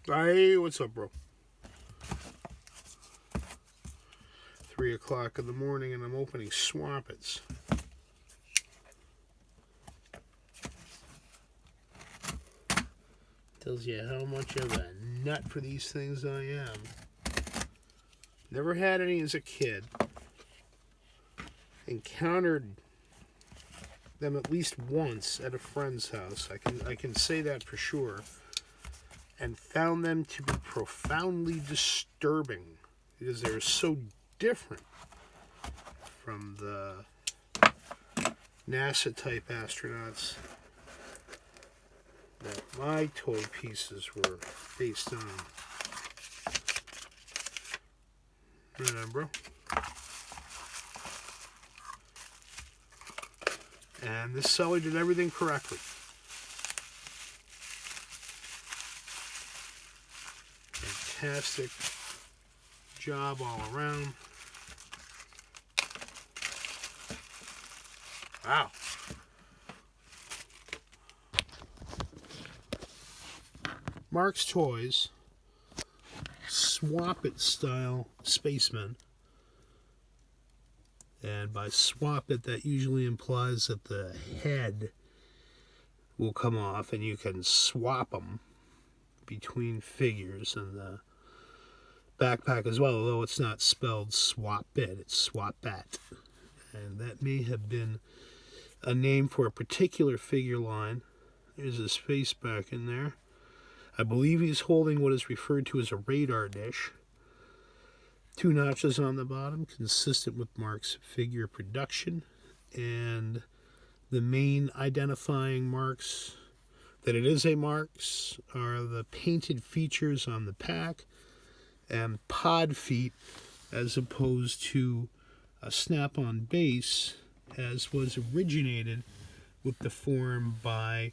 Hey, what's up, bro? 3 o'clock in the morning and I'm opening Swoppets. Tells you how much of a nut for these things I am. Never had any as a kid. Encountered them at least once at a friend's house. I can say that for sure. And found them to be profoundly disturbing because they're so different from the NASA type astronauts that my toy pieces were based on. Right on, bro. And this seller did everything correctly. Fantastic job all around. Wow. Marx Toys, Swoppet style Spaceman. And by Swoppet, that usually implies that the head will come off and you can swap them between figures, and the backpack as well, although it's not spelled Swoppet, it's Swoppet. And that may have been a name for a particular figure line. There's a space back in there. I believe he's holding what is referred to as a radar dish. 2 notches on the bottom, consistent with Marx figure production. And the main identifying marks that it is a Marx are the painted features on the pack and pod feet, as opposed to a snap-on base, as was originated with the form by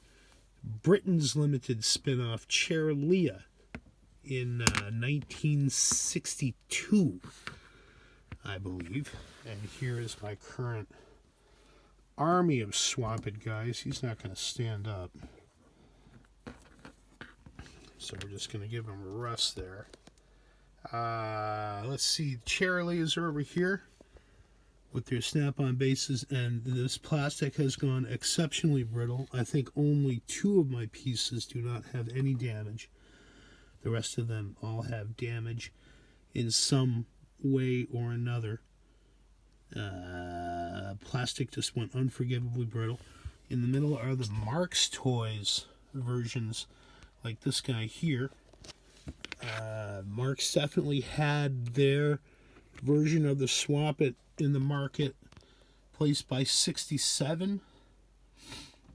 Britain's limited spin-off Cherilea in 1962, I believe. And here is my current army of Swoppet guys. He's not going to stand up, so we're just going to give him a rest there. Let's see. Chereleas are over here with their snap-on bases, and this plastic has gone exceptionally brittle. I think only 2 of my pieces do not have any damage. The rest of them all have damage in some way or another. Plastic just went unforgivably brittle. In the middle are the Marx Toys versions, like this guy here. Marx definitely had their version of the Swoppet in the market, placed by 67.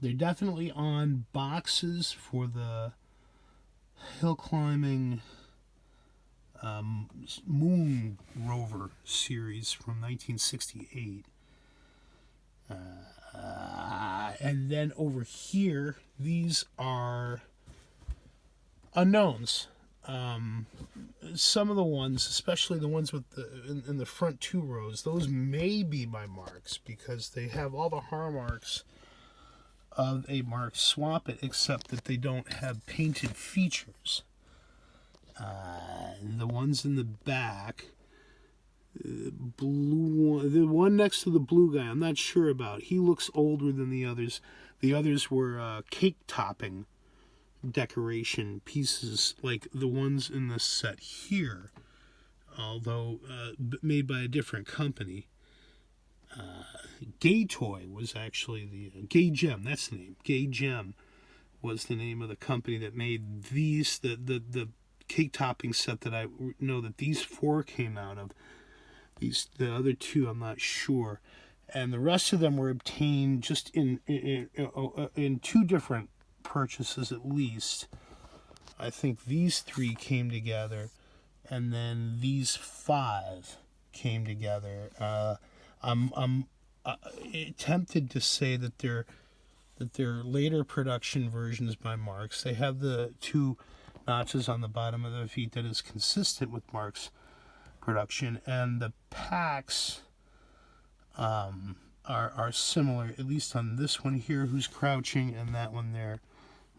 They're definitely on boxes for the hill climbing moon rover series from 1968. And then over here, these are unknowns. Some of the ones, especially the ones with in the front 2 rows, those may be by Marx because they have all the hallmarks of a Marx Swoppet, except that they don't have painted features. The ones in the back, the one next to the blue guy, I'm not sure about. He looks older than the others. The others were cake topping decoration pieces, like the ones in this set here, although made by a different company. Gay Toy was actually the Gay Gem. That's the name. Gay Gem was the name of the company that made these. The cake topping set that I know that these 4 came out of. The other 2, I'm not sure, and the rest of them were obtained just in 2 different purchases at least. I think these 3 came together, and then these 5 came together. I'm tempted to say that they're later production versions by Marx. They have the 2 notches on the bottom of the feet that is consistent with Marx production, and the packs are similar, at least on this one here who's crouching, and that one there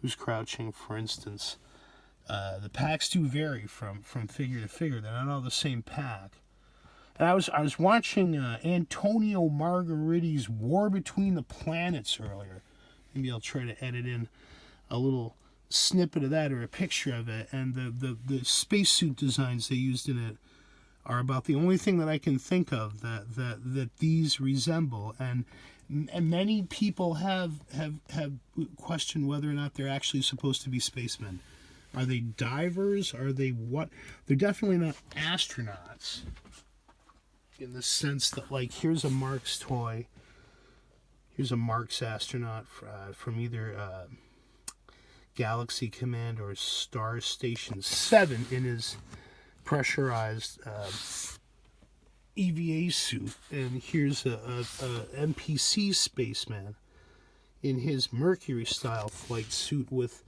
who's crouching, for instance. The packs do vary from figure to figure. They're not all the same pack. And I was watching Antonio Margheriti's War Between the Planets earlier. Maybe I'll try to edit in a little snippet of that or a picture of it. And the spacesuit designs they used in it are about the only thing that I can think of that these resemble. And many people have questioned whether or not they're actually supposed to be spacemen. Are they divers? Are they what? They're definitely not astronauts. In the sense that, like, here's a Marx toy. Here's a Marx astronaut from either Galaxy Command or Star Station 7 in his pressurized EVA suit. And here's a NPC spaceman in his Mercury-style flight suit with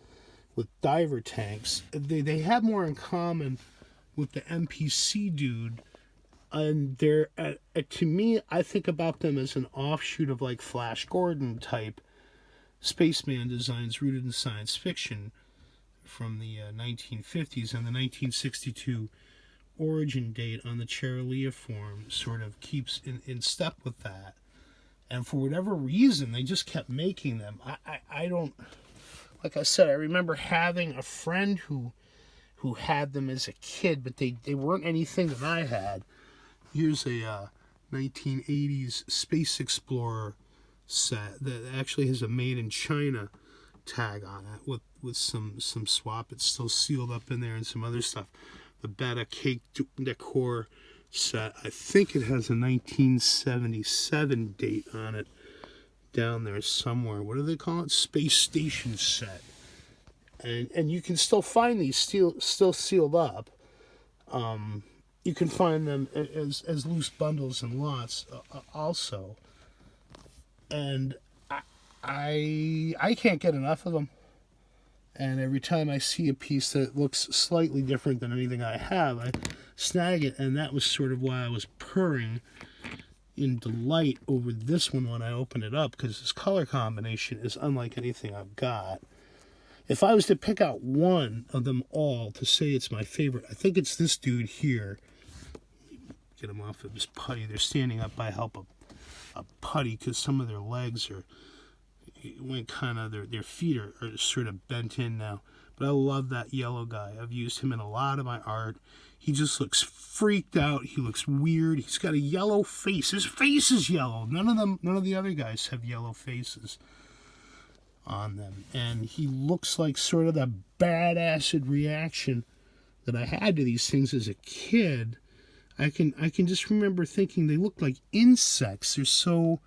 diver tanks. They have more in common with the NPC dude. And they're, to me, I think about them as an offshoot of like Flash Gordon type spaceman designs rooted in science fiction from the 1950s, and the 1962 origin date on the Cherilea form sort of keeps in step with that. And for whatever reason, they just kept making them. I don't, like I said, I remember having a friend who had them as a kid, but they weren't anything that I had. Here's a 1980s Space Explorer set that actually has a made in China tag on it with some Swoppets still sealed up in there and some other stuff. The Beta Cake Decor set, I think it has a 1977 date on it down there somewhere. What do they call it? Space Station set. And you can still find these still sealed up. You can find them as loose bundles and lots also. And I can't get enough of them. And every time I see a piece that looks slightly different than anything I have, I snag it. And that was sort of why I was purring in delight over this one when I opened it up, because this color combination is unlike anything I've got. If I was to pick out one of them all to say it's my favorite, I think it's this dude here. Get him off of his putty. They're standing up by help of a putty because some of their legs are went kind of, their feet are sort of bent in now. But I love that yellow guy. I've used him in a lot of my art. He just looks freaked out. He looks weird. He's got a yellow face. His face is yellow. None of the other guys have yellow faces on them. And he looks like sort of the bad acid reaction that I had to these things as a kid. I can just remember thinking they look like insects. They're so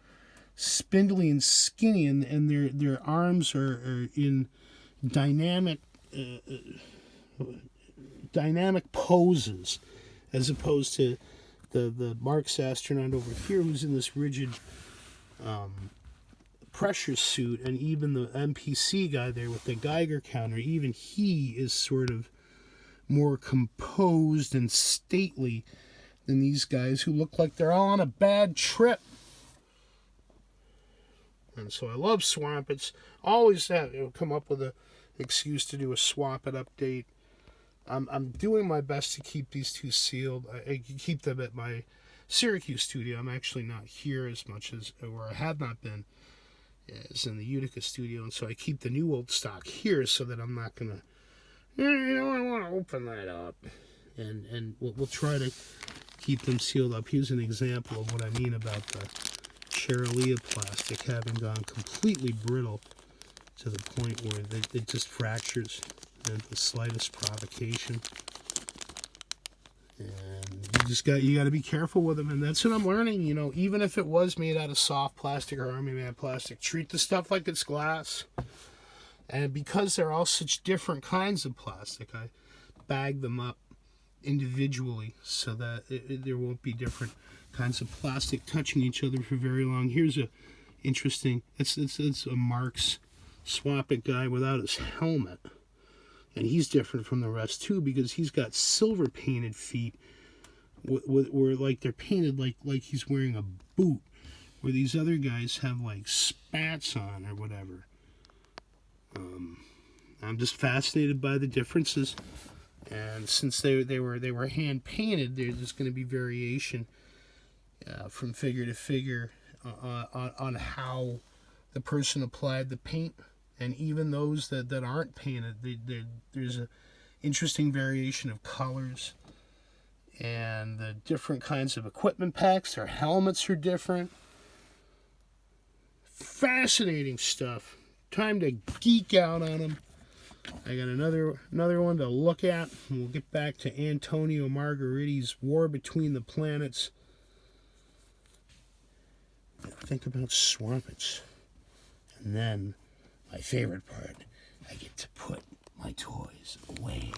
spindly and skinny, and their arms are in dynamic poses, as opposed to the Marx astronaut over here, who's in this rigid pressure suit, and even the NPC guy there with the Geiger counter, even he is sort of more composed and stately than these guys who look like they're all on a bad trip. And so I love Swoppets. Always come up with an excuse to do a Swoppet update. I'm doing my best to keep these two sealed. I keep them at my Syracuse studio. I'm actually not here as much as, or I have not been, as in the Utica studio. And so I keep the new old stock here so that I'm not going to, I want to open that up. And we'll try to keep them sealed up. Here's an example of what I mean about the Cherilea plastic having gone completely brittle to the point where it just fractures at the slightest provocation. And you got to be careful with them, and that's what I'm learning. Even if it was made out of soft plastic or Army Man plastic, treat the stuff like it's glass. And because they're all such different kinds of plastic, I bag them up individually so that there won't be different kinds of plastic touching each other for very long. Here's a interesting, it's a Marx Swoppet guy without his helmet, and he's different from the rest too because he's got silver painted feet where like they're painted like he's wearing a boot, where these other guys have like spats on or whatever. I'm just fascinated by the differences. And since they were hand painted, there's going to be variation from figure to figure on how the person applied the paint. And even those that aren't painted, there's an interesting variation of colors. And the different kinds of equipment packs, their helmets are different. Fascinating stuff. Time to geek out on them. I got another one to look at. We'll get back to Antonio Margheriti's War Between the Planets. Think about Swoppets. And then, my favorite part, I get to put my toys away.